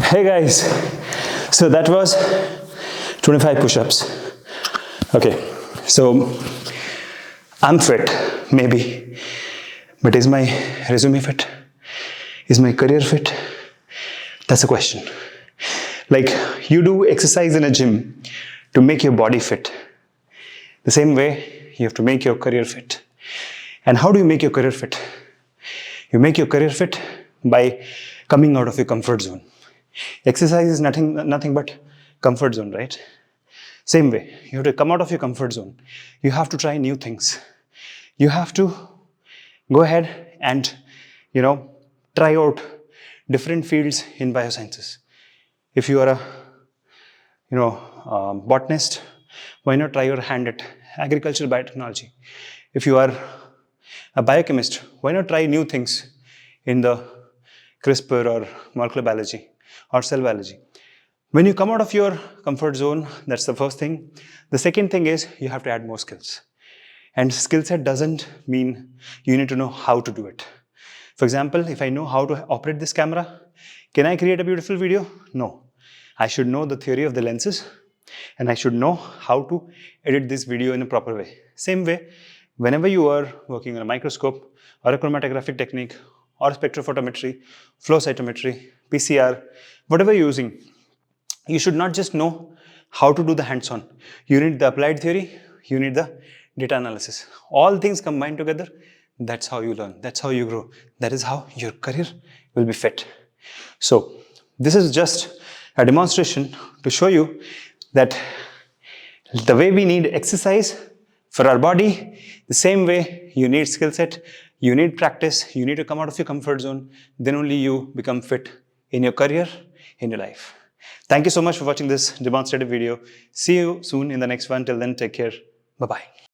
Hey guys, so that was 25 push-ups. Okay, so I'm fit, maybe, but is my resume fit? Is my career fit? That's a question. Like, you do exercise in a gym to make your body fit. The same way, you have to make your career fit. And how do you make your career fit? You make your career fit by coming out of your comfort zone. Exercise is nothing but comfort zone, right? Same way, you have to come out of your comfort zone. You have to try new things. You have to go ahead and, try out different fields in biosciences. If you are a botanist, why not try your hand at agricultural biotechnology? If you are a biochemist, why not try new things in the CRISPR or molecular biology or cell biology? When you come out of your comfort zone, that's the first thing. The second thing is you have to add more skills. And skill set doesn't mean you need to know how to do it. For example, if I know how to operate this camera, can I create a beautiful video? No. I should know the theory of the lenses and I should know how to edit this video in a proper way. Same way, whenever you are working on a microscope or a chromatographic technique or spectrophotometry, flow cytometry, PCR, whatever you're using, you should not just know how to do the hands-on. You need the applied theory, you need the data analysis. All things combined together, that's how you learn, that's how you grow. That is how your career will be fit. So, this is just a demonstration to show you that the way we need exercise for our body, the same way you need skill set, you need practice, you need to come out of your comfort zone, then only you become fit in your career, in your life. Thank you so much for watching this demonstrative video. See you soon in the next one. Till then, take care. Bye-bye.